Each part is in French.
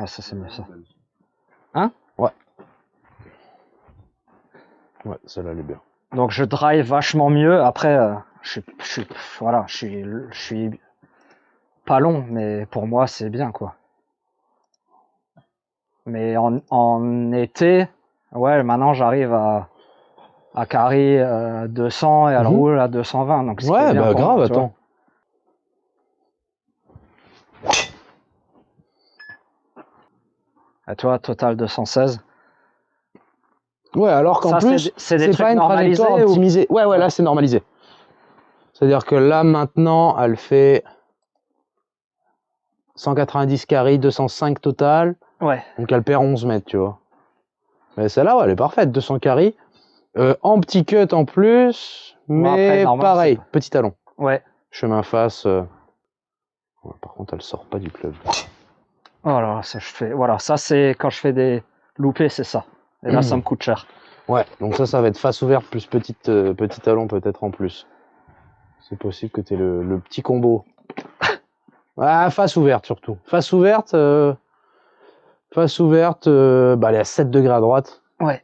Ah, ça c'est mieux ça. Hein? Ouais. Ouais, celle-là elle est bien. Donc je drive vachement mieux. Après, je suis pas long, mais pour moi c'est bien quoi. Mais en été, ouais, maintenant j'arrive à carry 200 et à le roule à 220. Donc c'est Ouais, bien bah pour grave, moi, tu vois. attends. Et toi, total 216. Ouais, alors qu'en Ça, plus, c'est des c'est trucs pas une trajectoire normalisés ou... optimisée. Ouais, là, c'est normalisé. C'est-à-dire que là, maintenant, elle fait 190 carry, 205 total. Ouais. Donc, elle perd 11 mètres, tu vois. Mais celle-là, ouais, elle est parfaite. 200 carry. En petit cut en plus. Bon, Mais après, normal, pareil, c'est pas- petit talon. Ouais. Chemin face. Ouais, par contre, elle sort pas du club. Voilà, ça je fais. Voilà, ça c'est quand je fais des loupés, c'est ça. Et là, ça me coûte cher. Ouais, donc ça va être face ouverte plus petit talon peut-être en plus. C'est possible que tu aies le petit combo. Ah, face ouverte surtout. Face ouverte, bah, elle est à 7 degrés à droite. Ouais.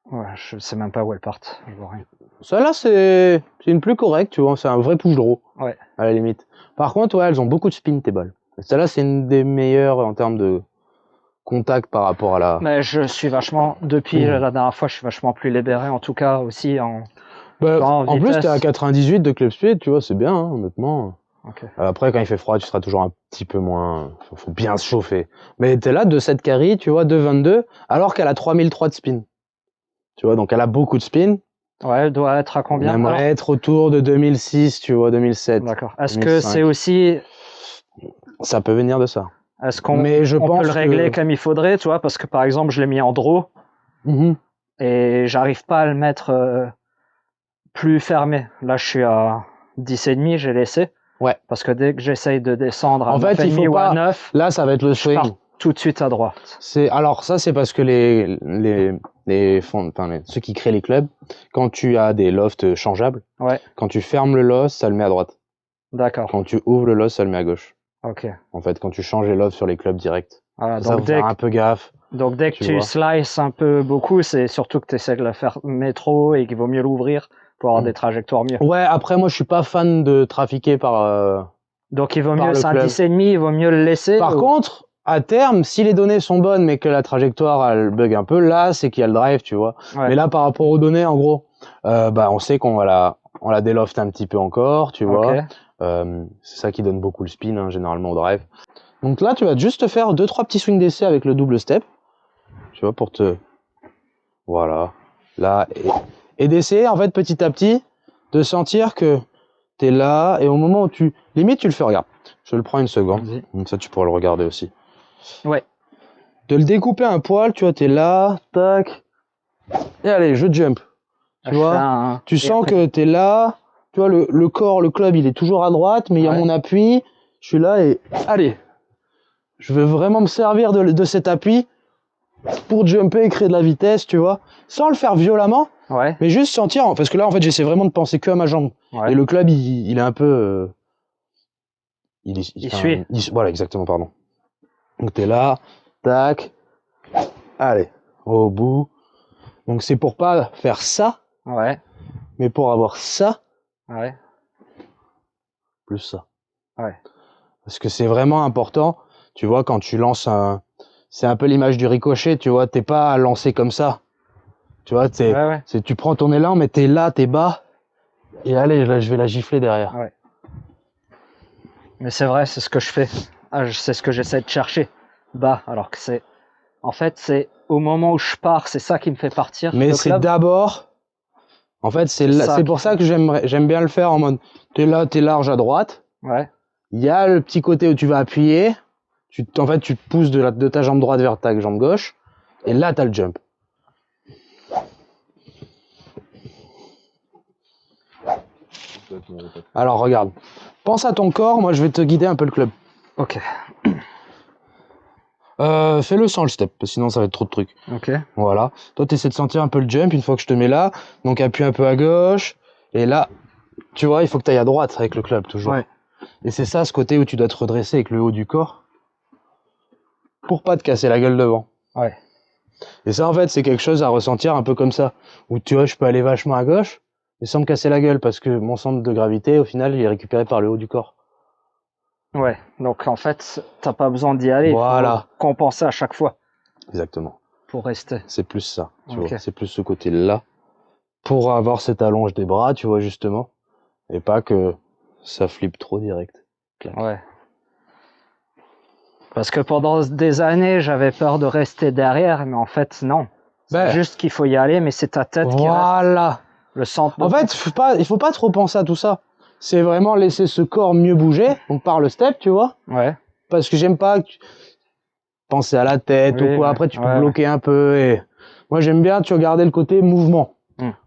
Ouais, je sais même pas où elles partent. Je vois rien. Celle-là, c'est une plus correcte, tu vois. C'est un vrai push draw, Ouais. à la limite. Par contre, ouais, elles ont beaucoup de spin, tes balles. Celle-là, c'est une des meilleures en termes de contact par rapport à la... Mais je suis vachement, depuis la dernière fois, je suis vachement plus libéré, en tout cas aussi en, Bah, en plus, vitesse. t'es à 98 de club speed, tu vois, c'est bien, hein, honnêtement. Okay. Après, quand il fait froid, tu seras toujours un petit peu moins... Faut bien se chauffer. Mais t'es là, de 7 carry, tu vois, 2,22, alors qu'elle a 3003 de spin. Tu vois, donc elle a beaucoup de spin. Ouais, elle doit être à combien? On aimerait être autour de 2006, tu vois, 2007. D'accord. Est-ce 2005. que c'est aussi... Ça peut venir de ça. Est-ce qu'on pense peut le régler que... comme il faudrait, tu vois? Parce que par exemple, je l'ai mis en draw et j'arrive pas à le mettre plus fermé. Là, je suis à 10,5, j'ai laissé. Ouais. Parce que dès que j'essaye de descendre à En fait, il faut pas... 9, là, ça va être le je swing. pars tout de suite à droite. Alors ça, c'est parce que ceux qui créent les clubs, quand tu as des lofts changeables, ouais. Quand tu fermes le loft, ça le met à droite. D'accord. Quand tu ouvres le loft, ça le met à gauche. Ok. En fait, quand tu changes les lofts sur les clubs directs. Voilà, Ça, faut faire un peu gaffe. Donc dès que tu slices un peu beaucoup, c'est surtout que tu essaies de le faire métro et qu'il vaut mieux l'ouvrir pour avoir des trajectoires mieux. Ouais, après moi je suis pas fan de trafiquer par... Donc il vaut mieux, c'est un 10,5, il vaut mieux le laisser. Par contre, à terme, si les données sont bonnes mais que la trajectoire elle bug un peu, là c'est qu'il y a le drive, tu vois. Ouais. Mais là par rapport aux données, en gros, on sait qu'on va la déloft un petit peu encore, tu vois. C'est ça qui donne beaucoup le spin, hein, généralement au drive. Donc là, tu vas juste faire 2-3 petits swings d'essai avec le double step. Tu vois, pour te... Voilà. Là, et d'essayer, en fait, petit à petit, de sentir que t'es là, et au moment où tu... Limite, tu le fais, regarde. Je le prends une seconde. Comme ça, tu pourras le regarder aussi. Ouais. De le découper un poil, tu vois, t'es là, tac. Et allez, je jump. Tu vois, tu sens que t'es là. Tu vois, le corps, le club, il est toujours à droite, mais il y a mon appui. Je suis là et... Allez. Je veux vraiment me servir de cet appui pour jumper et créer de la vitesse, tu vois, sans le faire violemment, mais juste sentir, parce que là, en fait, j'essaie vraiment de penser que à ma jambe. Et le club, il est un peu... il suit. Voilà, exactement, pardon. Donc, t'es là, tac, allez, au bout. Donc, c'est pour pas faire ça, mais pour avoir ça, plus ça. Parce que c'est vraiment important. Tu vois, quand tu lances c'est un peu l'image du ricochet, tu vois, t'es pas à lancer comme ça. Tu vois, tu prends ton élan, mais t'es là, t'es bas. Et allez, là, je vais la gifler derrière. Ouais. Mais c'est vrai, c'est ce que je fais. C'est ce que j'essaie de chercher. Bas, alors que c'est... En fait, c'est au moment où je pars, c'est ça qui me fait partir. Mais c'est d'abord... En fait, c'est pour ça que j'aime bien le faire en mode... T'es là, t'es large à droite. Ouais. Il y a le petit côté où tu vas appuyer. En fait, tu te pousses de ta jambe droite vers ta jambe gauche. Et là, t'as le jump. Alors, regarde. Pense à ton corps. Moi, je vais te guider un peu le club. Ok. Fais-le sans le step, parce que sinon ça va être trop de trucs. Ok. Voilà. Toi, tu essaies de sentir un peu le jump une fois que je te mets là. Donc, appuie un peu à gauche. Et là, tu vois, il faut que tu ailles à droite avec le club, toujours. Ouais. Et c'est ça, ce côté où tu dois te redresser avec le haut du corps pour pas te casser la gueule devant. Ouais. Et ça, en fait, c'est quelque chose à ressentir un peu comme ça. Où tu vois, je peux aller vachement à gauche, mais sans me casser la gueule, parce que mon centre de gravité, au final, il est récupéré par le haut du corps. Ouais, donc en fait, t'as pas besoin d'y aller, Voilà. il faut compenser à chaque fois. Exactement. Pour rester. C'est plus ça, tu Ok. vois. C'est plus ce côté-là. Pour avoir cette allonge des bras, tu vois, justement. Et pas que ça flippe trop direct. Clac. Ouais. Parce que pendant des années, j'avais peur de rester derrière, mais en fait, non. C'est juste qu'il faut y aller, mais c'est ta tête qui reste. Voilà. Le centre de... En fait, il faut pas trop penser à tout ça. C'est vraiment laisser ce corps mieux bouger, donc par le step, tu vois. Ouais. Parce que j'aime pas penser à la tête ou quoi. Après, tu peux bloquer un peu. Et moi, j'aime bien, tu regarder le côté mouvement.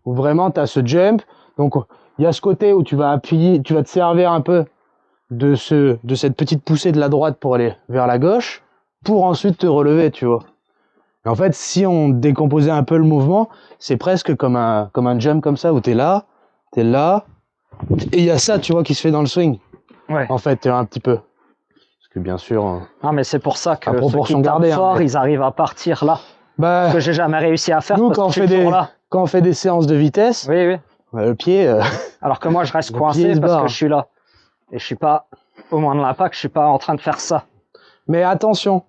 Où vraiment, tu as ce jump. Donc, il y a ce côté où tu vas appuyer, tu vas te servir un peu de cette petite poussée de la droite pour aller vers la gauche, pour ensuite te relever, tu vois. Et en fait, si on décomposait un peu le mouvement, c'est presque comme un jump comme ça, où t'es là, et il y a ça, tu vois, qui se fait dans le swing. Ouais. En fait, un petit peu. Parce que bien sûr... Non, mais c'est pour ça que à proportion ceux qui gardée, tapent fort, ils arrivent à partir là. Bah, ce que j'ai jamais réussi à faire. Nous, parce quand on fait des séances de vitesse, oui. Bah, le pied... Alors que moi, je reste coincé parce que je suis là. Et je suis pas, au moins de l'impact, je suis pas en train de faire ça. Mais attention,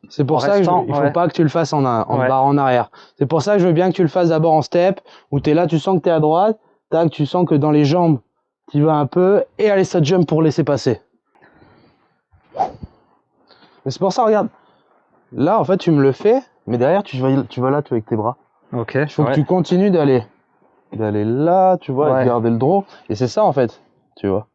c'est pour ça qu'il faut pas que tu le fasses en barre en arrière. C'est pour ça que je veux bien que tu le fasses d'abord en step, où tu es là, tu sens que tu es à droite, tac, tu sens que dans les jambes, tu vas un peu, et allez, ça jump pour laisser passer. Mais c'est pour ça, regarde, là, en fait, tu me le fais, mais derrière, tu vas là, tu avec tes bras. Ok. Il faut que tu continues d'aller là, tu vois, et de garder le draw, et c'est ça, en fait, tu vois.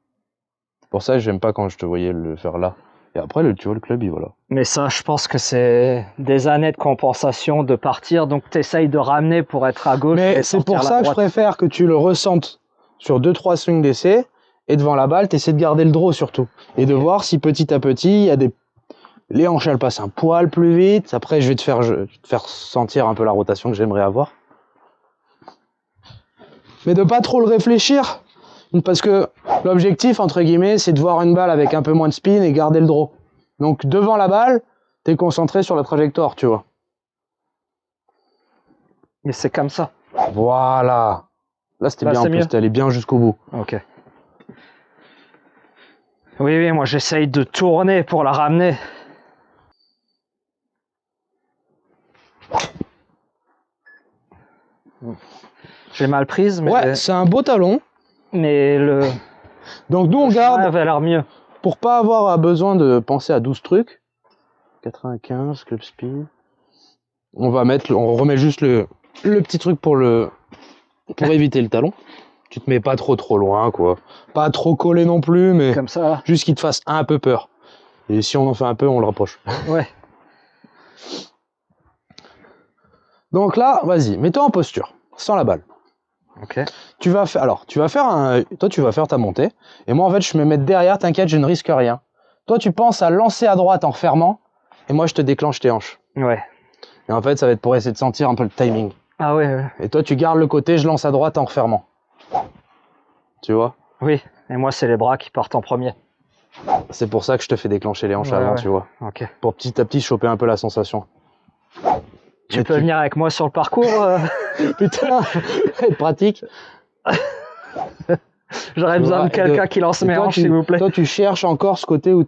C'est pour ça que j'aime pas quand je te voyais le faire là. Et après, tu vois, le club, il va là. Mais ça, je pense que c'est des années de compensation de partir, donc tu essayes de ramener pour être à gauche. Mais c'est pour ça que je préfère que tu le ressentes sur 2-3 swings d'essai, et devant la balle, tu essaies de garder le draw surtout. Et de voir si petit à petit, il y a les hanches, elles passent un poil plus vite. Après, je vais te faire sentir un peu la rotation que j'aimerais avoir. Mais de pas trop le réfléchir. Parce que l'objectif, entre guillemets, c'est de voir une balle avec un peu moins de spin et garder le draw. Donc, devant la balle, tu es concentré sur la trajectoire, tu vois. Mais c'est comme ça. Voilà. Là, c'était bien, en plus, t'es allé bien jusqu'au bout. Ok. Oui, moi, j'essaye de tourner pour la ramener. J'ai mal prise, mais... Ouais, c'est un beau talon. Mais Donc nous, on garde... avait l'air mieux. Pour pas avoir besoin de penser à 12 trucs. 95, club speed. On remet juste le petit truc pour éviter le talon. Tu te mets pas trop loin, quoi. Pas trop collé non plus, mais... Comme ça. Juste qu'il te fasse un peu peur. Et si on en fait un peu, on le rapproche. Ouais. Donc là, vas-y, mets-toi en posture, sans la balle. Ok. Tu vas faire ta montée. Et moi, en fait, je me mets derrière, t'inquiète, je ne risque rien. Toi, tu penses à lancer à droite en refermant. Et moi, je te déclenche tes hanches. Ouais. Et en fait, ça va être pour essayer de sentir un peu le timing. Ah ouais. Et toi, tu gardes le côté, je lance à droite en refermant. Tu vois? Oui. Et moi, c'est les bras qui partent en premier. C'est pour ça que je te fais déclencher les hanches avant, tu vois. Ok. Pour petit à petit choper un peu la sensation. Tu peux venir avec moi sur le parcours Putain, être pratique. J'aurais besoin de quelqu'un qui lance mes hanches, s'il vous plaît. Toi, tu cherches encore ce côté où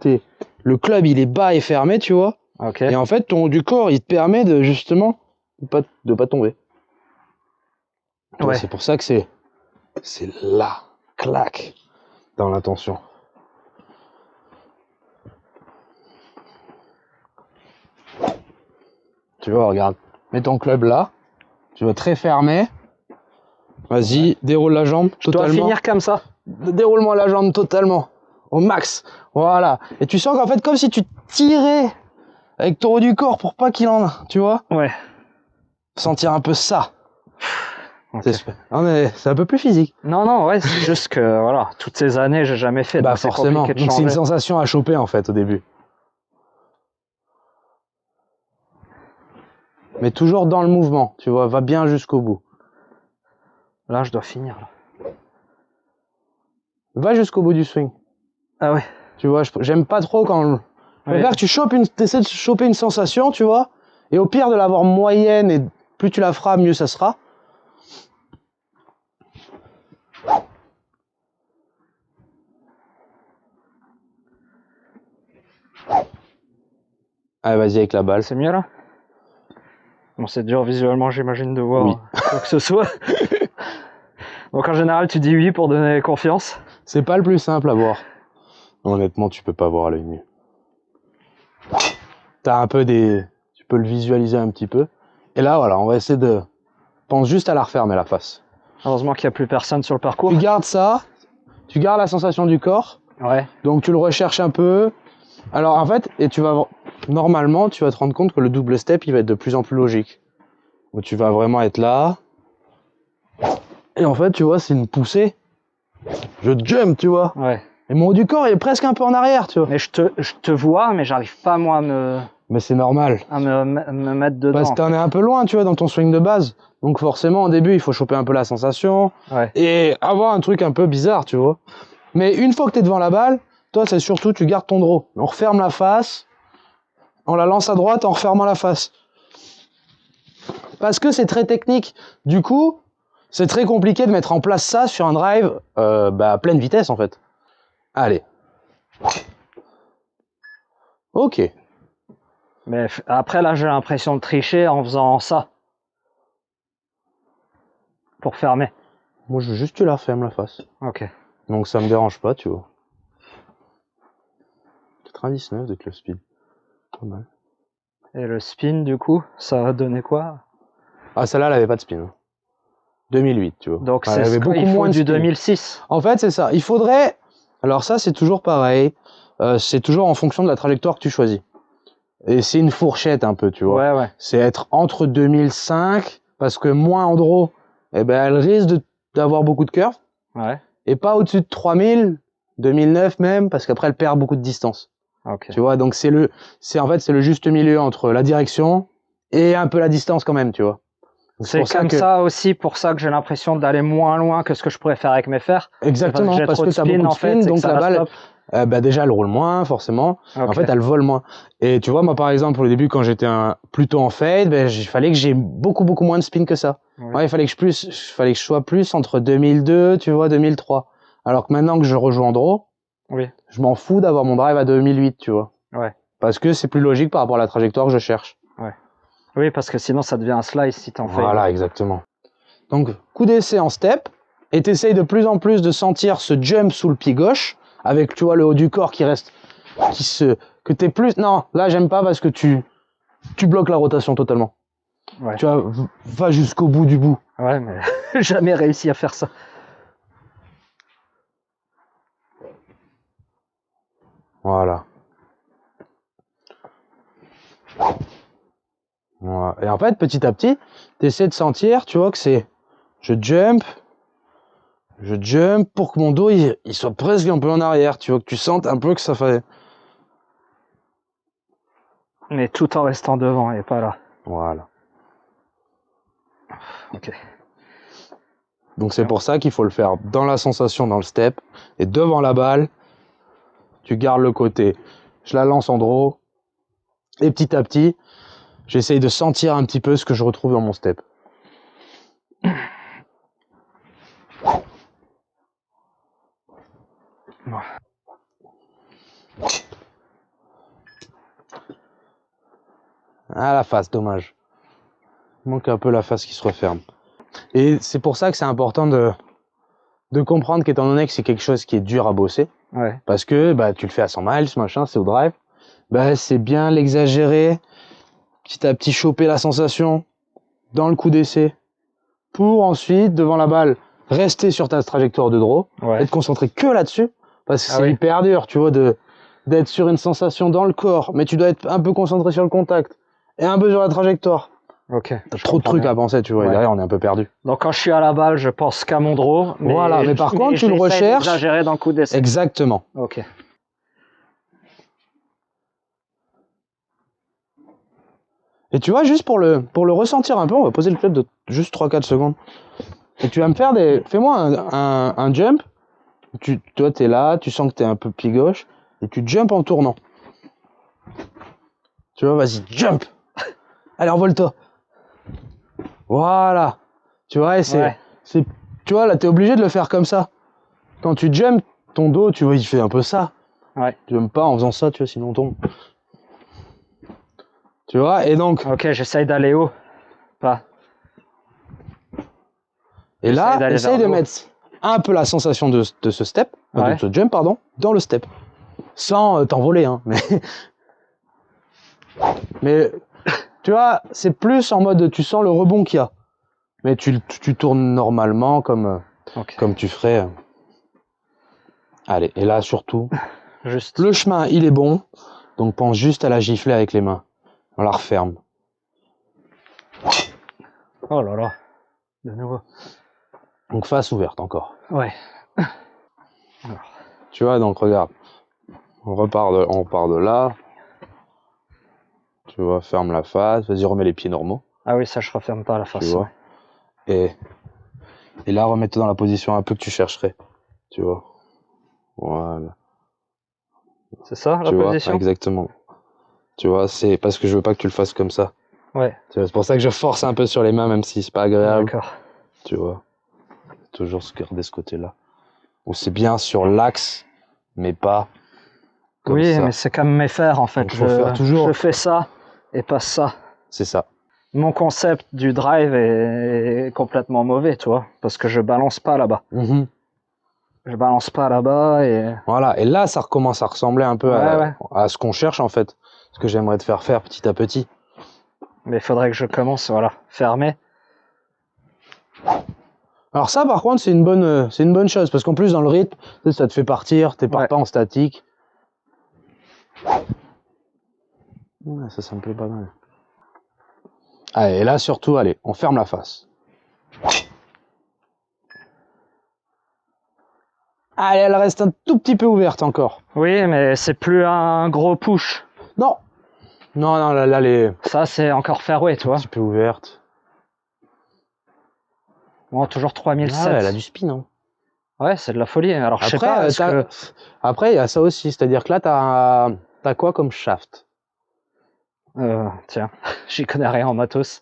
le club, il est bas et fermé, tu vois. Ok. Et en fait, ton haut du corps, il te permet de, justement, de pas tomber. Ouais. C'est pour ça que c'est là, clac, dans l'intention. Tu vois, regarde, mets ton club là, tu vas très fermé. Vas-y, déroule la jambe totalement. Je dois finir comme ça. Déroule-moi la jambe totalement, au max. Voilà. Et tu sens qu'en fait, comme si tu tirais avec ton haut du corps pour pas qu'il en... Tu vois? Ouais. Sentir un peu ça. Okay. Non mais c'est un peu plus physique. Non, ouais, c'est juste que, voilà, toutes ces années, j'ai jamais fait. Bah forcément, donc c'est une sensation à choper en fait au début. Mais toujours dans le mouvement, tu vois, va bien jusqu'au bout. Là, je dois finir. Là. Va jusqu'au bout du swing. Ah ouais. Tu vois, j'aime pas trop quand... Je préfère que tu essaies de choper une sensation, tu vois, et au pire de l'avoir moyenne, et plus tu la feras, mieux ça sera. Allez, vas-y avec la balle. C'est mieux là? Bon, c'est dur visuellement, j'imagine, de voir quoi que ce soit. Donc en général, tu dis oui pour donner confiance. C'est pas le plus simple à voir. Honnêtement, tu peux pas voir à l'œil nu. T'as un peu des... Tu peux le visualiser un petit peu. Et là, voilà, on va essayer de... Pense juste à la refermer la face. Heureusement qu'il n'y a plus personne sur le parcours. Tu gardes ça. Tu gardes la sensation du corps. Ouais. Donc tu le recherches un peu. Alors en fait, et tu vas... Normalement, tu vas te rendre compte que le double step, il va être de plus en plus logique. Où tu vas vraiment être là. Et en fait, tu vois, c'est une poussée. Je jump, tu vois. Ouais. Et mon haut du corps, il est presque un peu en arrière, tu vois. Mais je te vois, mais j'arrive pas, moi, à me c'est normal. me mettre dedans. Parce que t'en es un peu loin, tu vois, dans ton swing de base. Donc forcément, au début, il faut choper un peu la sensation. Ouais. Et avoir un truc un peu bizarre, tu vois. Mais une fois que t'es devant la balle, toi, c'est surtout, tu gardes ton draw. On referme la face. On la lance à droite en refermant la face. Parce que c'est très technique. Du coup, c'est très compliqué de mettre en place ça sur un drive à pleine vitesse, en fait. Allez. Ok. Mais après, là, j'ai l'impression de tricher en faisant ça. Pour fermer. Moi, je veux juste que tu la refermes la face. Ok. Donc, ça me dérange pas, tu vois. 99 de club speed. Pas mal. Et le spin, du coup, ça a donné quoi? Ah, celle-là, elle avait pas de spin. 2008, tu vois. Donc, elle c'est avait beaucoup il faut moins de du spin. 2006. En fait, c'est ça. Il faudrait... Alors ça, c'est toujours pareil. C'est toujours en fonction de la trajectoire que tu choisis. Et c'est une fourchette un peu, tu vois. Ouais. C'est être entre 2005, parce que moins en draw, eh ben, elle risque d'avoir beaucoup de curves. Ouais. Et pas au-dessus de 3000, 2009 même, parce qu'après, elle perd beaucoup de distance. Ok. Tu vois, donc c'est le juste milieu entre la direction et un peu la distance quand même, tu vois. C'est comme ça aussi pour ça que j'ai l'impression d'aller moins loin que ce que je pourrais faire avec mes fers. Exactement, parce que tu t'as beaucoup de spin, donc la balle, déjà elle roule moins forcément. Okay. En fait, elle vole moins. Et tu vois, moi par exemple, au début, quand j'étais plutôt en fade, il fallait que j'ai beaucoup moins de spin que ça. Oui. Ouais, il fallait que je sois plus entre 2002, tu vois, 2003. Alors que maintenant que je rejoue en draw, oui. Je m'en fous d'avoir mon drive à 2008, tu vois. Ouais. Parce que c'est plus logique par rapport à la trajectoire que je cherche. Ouais. Oui, parce que sinon ça devient un slice si t'en fais. Voilà, exactement. Donc, coup d'essai en step, et t'essayes de plus en plus de sentir ce jump sous le pied gauche, avec, tu vois, le haut du corps qui reste, que t'es plus, non, là j'aime pas parce que tu bloques la rotation totalement. Ouais. Tu vois, va jusqu'au bout du bout. Ouais, mais jamais réussi à faire ça. Voilà. Voilà. Et en fait, petit à petit, t'essaies de sentir, tu vois, que c'est, je jump pour que mon dos il soit presque un peu en arrière, tu vois, que tu sentes un peu que ça fait. Mais tout en restant devant et pas là. Voilà. Ok. Donc c'est pour ça qu'il faut le faire dans la sensation, dans le step, et devant la balle, tu gardes le côté. Je la lance en draw, et petit à petit, j'essaye de sentir un petit peu ce que je retrouve dans mon step. Ah, la face, dommage. Il manque un peu la face qui se referme. Et c'est pour ça que c'est important de comprendre qu'étant donné que c'est quelque chose qui est dur à bosser, ouais. Parce que tu le fais à 100 miles, machin, c'est au drive, c'est bien l'exagérer, petit à petit choper la sensation dans le coup d'essai, pour ensuite, devant la balle, rester sur ta trajectoire de draw, et te concentrer que là-dessus, parce que c'est hyper dur, tu vois, d'être sur une sensation dans le corps, mais tu dois être un peu concentré sur le contact, et un peu sur la trajectoire. Ok. T'as trop de trucs à penser, tu vois, et derrière on est un peu perdu. Donc quand je suis à la balle, je pense qu'à mon draw. Voilà, mais par contre tu le recherches. Exagérer dans le coup d'essai. Exactement. Ok. Et tu vois, juste pour le ressentir un peu, on va poser le club de juste 3-4 secondes. Et tu vas me faire fais-moi un jump Toi, t'es là, tu sens que t'es un peu pied gauche, et tu jump en tournant. Tu vois, vas-y, jump. Allez, envole-toi. Voilà. Tu vois, et tu vois, là, t'es obligé de le faire comme ça. Quand tu jump, ton dos, tu vois, il fait un peu ça. Ouais. Tu jump pas en faisant ça, tu vois, sinon on tombe. Tu vois, et donc... Ok, j'essaye d'aller haut. Pas. Et là, essaye de mettre un peu la sensation de ce step, de ce jump, pardon, dans le step. Sans t'envoler, hein. Mais tu vois, c'est plus en mode, tu sens le rebond qu'il y a. Mais tu tournes normalement comme tu ferais. Allez, et là, surtout, le chemin, il est bon. Donc pense juste à la gifler avec les mains. On la referme. Oh là là, de nouveau. Donc face ouverte encore. Ouais. Alors. Tu vois, donc regarde. On part de là. Tu vois, ferme la face. Vas-y, remets les pieds normaux. Ah oui, ça je referme pas la face. Tu vois. Et là, remets-toi dans la position un peu que tu chercherais. Tu vois. Voilà. C'est ça la position? Exactement. Tu vois, c'est parce que je veux pas que tu le fasses comme ça. Ouais. C'est pour ça que je force un peu sur les mains, même si c'est pas agréable. D'accord. Tu vois. Toujours se garder ce côté-là. Ou c'est bien sur l'axe, mais pas comme oui, ça. mais c'est comme mes fers en fait. Donc, faire toujours. Je fais ça et pas ça. C'est ça. Mon concept du drive est complètement mauvais, tu vois, parce que je balance pas là-bas. Je balance pas là-bas et... Voilà, et là, ça recommence à ressembler un peu à ce qu'on cherche, en fait. Ce que j'aimerais te faire faire petit à petit. Mais il faudrait que je commence, voilà, fermer. Alors ça, par contre, c'est une bonne chose, parce qu'en plus, dans le rythme, ça te fait partir, t'es pas en statique. Ouais, ça me plaît pas mal. Allez, et là, surtout, allez, on ferme la face. Allez, elle reste un tout petit peu ouverte encore. Oui, mais c'est plus un gros push. Non. Non, là, les... Ça, c'est encore fairway, tu vois. Un petit peu ouverte. Bon, toujours 3007. Ah ouais, elle a du spin, hein. Ouais, c'est de la folie. Alors, je sais pas, Après, il y a ça aussi. C'est-à-dire que là, t'as quoi comme shaft? Tiens, j'y connais rien en matos.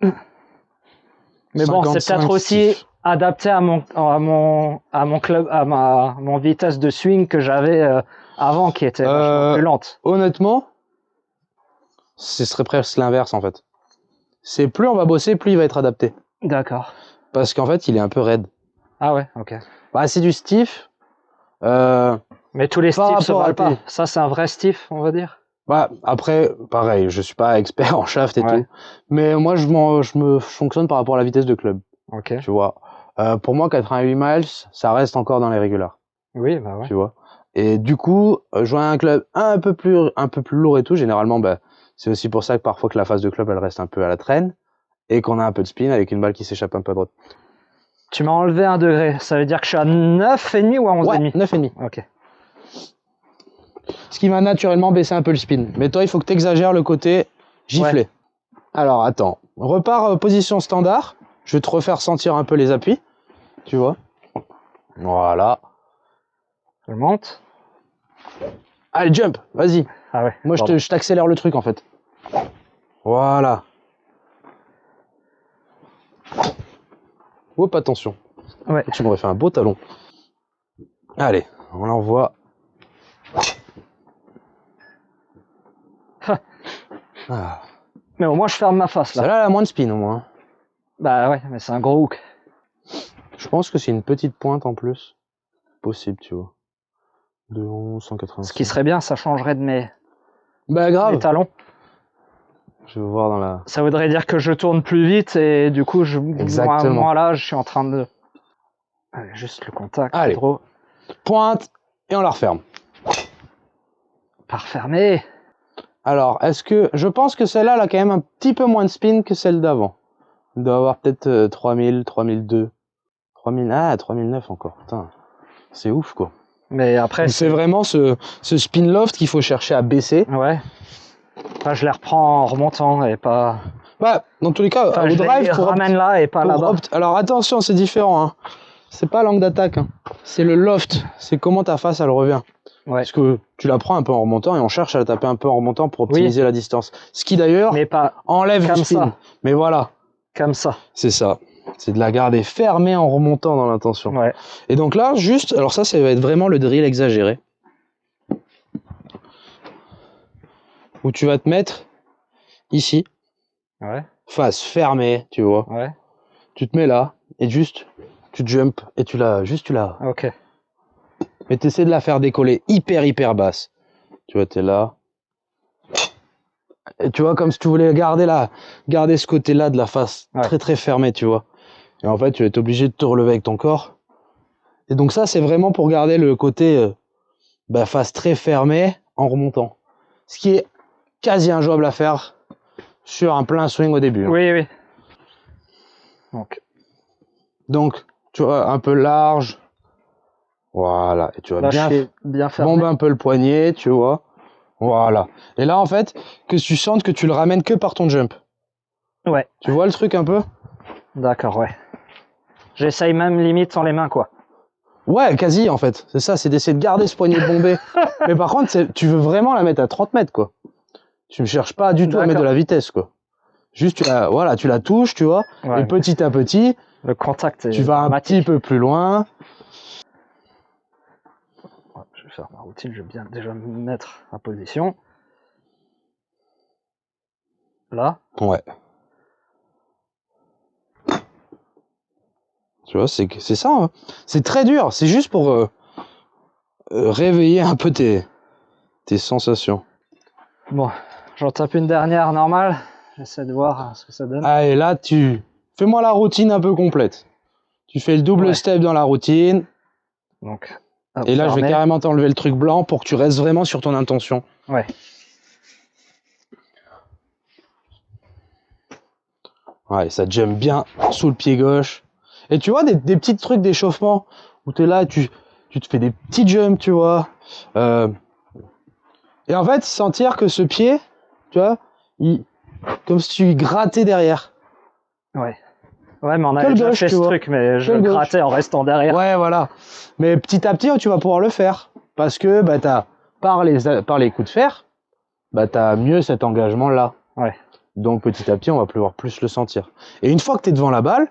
Mais bon, c'est peut-être aussi adapté à mon club, à mon vitesse de swing que j'avais avant, qui était vachement plus lente. Honnêtement, ce serait presque l'inverse en fait. C'est plus on va bosser, plus il va être adapté. D'accord. Parce qu'en fait, il est un peu raide. Ah ouais, ok. Bah, c'est du stiff. Mais tous les stiffs se valent pas. Ça, c'est un vrai stiff, on va dire. Bah, après, pareil, je suis pas expert en shaft et tout. Mais moi, je fonctionne par rapport à la vitesse de club. Ok. Tu vois. Pour moi, 88 miles, ça reste encore dans les régulars. Oui, bah ouais. Tu vois. Et du coup, jouer à un club un peu plus lourd et tout, généralement, bah, c'est aussi pour ça que parfois que la phase de club, elle reste un peu à la traîne et qu'on a un peu de spin avec une balle qui s'échappe un peu à droite. Tu m'as enlevé 1 degré. Ça veut dire que je suis à 9,5 ou à 11,5? Ouais, 9,5. Ok. Ce qui va naturellement baisser un peu le spin. Mais toi, il faut que tu exagères le côté giflé. Ouais. Alors, attends. Repars position standard. Je vais te refaire sentir un peu les appuis. Tu vois. Voilà. Je monte. Allez, jump. Vas-y. Ah ouais. Moi, je t'accélère le truc, en fait. Voilà. Hop, attention. Ouais. Tu m'aurais fait un beau talon. Allez, on l'envoie. Ah. Mais au moins, je ferme ma face, là. Celle-là, elle a moins de spin, au moins. Bah ouais, mais c'est un gros hook. Je pense que c'est une petite pointe en plus. Possible, tu vois. De 11, 185. Ce qui serait bien, ça changerait de mes grave. talons. Je vais voir dans la... Ça voudrait dire que je tourne plus vite et du coup, moi là, je suis en train de... Allez, juste le contact. Allez, trop. Pointe et on la referme. Pas refermer. Alors, je pense que celle-là, elle a quand même un petit peu moins de spin que celle d'avant. Elle doit avoir peut-être 3000, 3002, 3000, 3009 encore. Putain, c'est ouf, quoi. Mais après... C'est vraiment ce spin loft qu'il faut chercher à baisser. Ouais. Enfin, je les reprends en remontant et pas... Bah, dans tous les cas, au drive, ramène là et pas là-bas. Alors attention, c'est différent, hein. c'est pas l'angle d'attaque, hein. C'est le loft, c'est comment ta face elle revient. Ouais. Parce que tu la prends un peu en remontant et on cherche à la taper un peu en remontant pour optimiser la distance. Ce qui d'ailleurs enlève du spin. Mais voilà. Comme ça. C'est ça. C'est de la garder fermée en remontant dans l'intention. Ouais. Et donc là, juste, alors ça va être vraiment le drill exagéré. Où tu vas te mettre ici. Ouais. Face fermée, tu vois. Ouais. Tu te mets là et juste, tu jump et tu la. Ok. Mais tu essaies de la faire décoller hyper basse. Tu vois, tu es là. Et tu vois, comme si tu voulais garder ce côté-là de la face très fermée, tu vois. Et en fait, tu vas être obligé de te relever avec ton corps. Et donc ça, c'est vraiment pour garder le côté face très fermée en remontant. Ce qui est quasi injouable à faire sur un plein swing au début. Hein. Oui. Donc, tu vois, un peu large. Voilà. Et tu vas bien fermé. Bomber un peu le poignet, tu vois. Voilà. Et là, en fait, que tu sentes que tu le ramènes que par ton jump. Ouais. Tu vois le truc un peu? D'accord, ouais. J'essaye même limite sans les mains, quoi. Ouais, quasi, en fait. C'est ça, c'est d'essayer de garder ce poignet de bombé. Mais par contre, tu veux vraiment la mettre à 30 mètres, quoi. Tu ne cherches pas du tout à mettre de la vitesse, quoi. Juste, tu la touches, tu vois. Ouais. Et petit à petit, le contact tu vas un petit peu plus loin. Je vais faire ma routine, je vais bien déjà me mettre en position. Là. Ouais. Tu vois, c'est ça. Hein. C'est très dur. C'est juste pour réveiller un peu tes sensations. Bon, j'en tape une dernière normale. J'essaie de voir ce que ça donne. Ah, et là, fais-moi la routine un peu complète. Tu fais le double step dans la routine. Donc, et là, je vais carrément t'enlever le truc blanc pour que tu restes vraiment sur ton intention. Ouais. Ouais, ça jump bien sous le pied gauche. Et tu vois, des petits trucs d'échauffement où tu es là, tu te fais des petits jumps, tu vois. Et en fait, sentir que ce pied, tu vois, comme si tu grattais derrière. Ouais. Ouais, mais on avait déjà fait ce truc, mais je le grattais en restant derrière. Ouais, voilà. Mais petit à petit, tu vas pouvoir le faire. Parce que par les coups de fer, tu as mieux cet engagement-là. Ouais. Donc petit à petit, on va pouvoir plus le sentir. Et une fois que tu es devant la balle,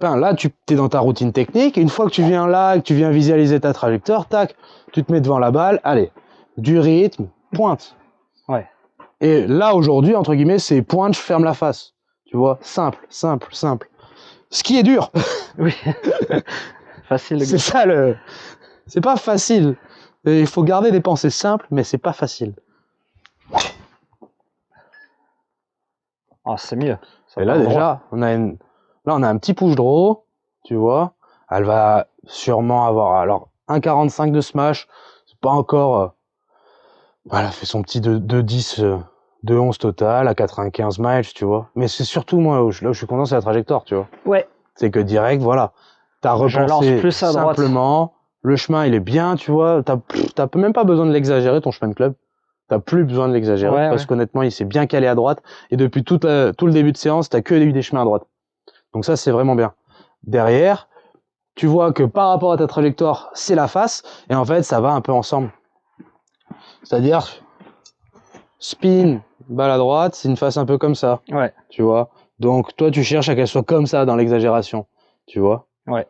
là, tu es dans ta routine technique. Et une fois que tu viens là, que tu viens visualiser ta trajectoire, tac, tu te mets devant la balle. Allez, du rythme, pointe. Ouais. Et là, aujourd'hui, entre guillemets, c'est pointe, je ferme la face. Tu vois, simple. Ce qui est dur. Oui. Facile. C'est ça c'est pas facile. Et il faut garder des pensées simples, mais c'est pas facile. Ah, c'est mieux. Et là, déjà, on a un petit push draw, tu vois. Elle va sûrement avoir, alors, 1,45 de smash. C'est pas encore, elle a fait son petit 2,10, 2,11 total à 95 miles, tu vois. Mais c'est surtout, moi, là où je suis content, c'est la trajectoire, tu vois. Ouais. C'est que direct, voilà. T'as repensé plus à droite. Simplement. Le chemin, il est bien, tu vois. T'as même pas besoin de l'exagérer, ton chemin de club. T'as plus besoin de l'exagérer parce qu'honnêtement, il s'est bien calé à droite. Et depuis tout le début de séance, t'as que eu des chemins à droite. Donc ça, c'est vraiment bien. Derrière, tu vois que par rapport à ta trajectoire, c'est la face. Et en fait, ça va un peu ensemble. C'est-à-dire, spin, balle à droite, c'est une face un peu comme ça. Ouais. Tu vois. Donc toi, tu cherches à qu'elle soit comme ça dans l'exagération. Tu vois. Ouais.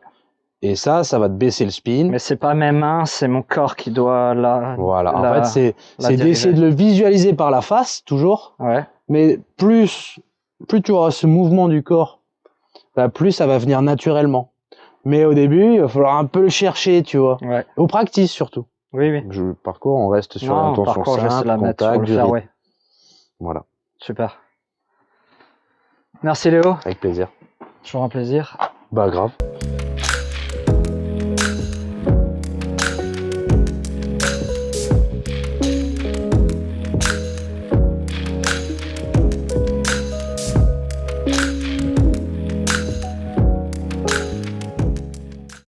Et ça va te baisser le spin. Mais c'est pas mes mains, c'est mon corps qui doit Voilà. En fait, c'est d'essayer de le visualiser par la face, toujours. Ouais. Mais plus tu auras ce mouvement du corps, plus ça va venir naturellement. Mais au début, il va falloir un peu le chercher, tu vois. Ouais. Au practice, surtout. Oui. Le parcours, on reste sur l'intention simple, contact, du rythme. Voilà. Super. Merci Léo. Avec plaisir. Toujours un plaisir. Grave.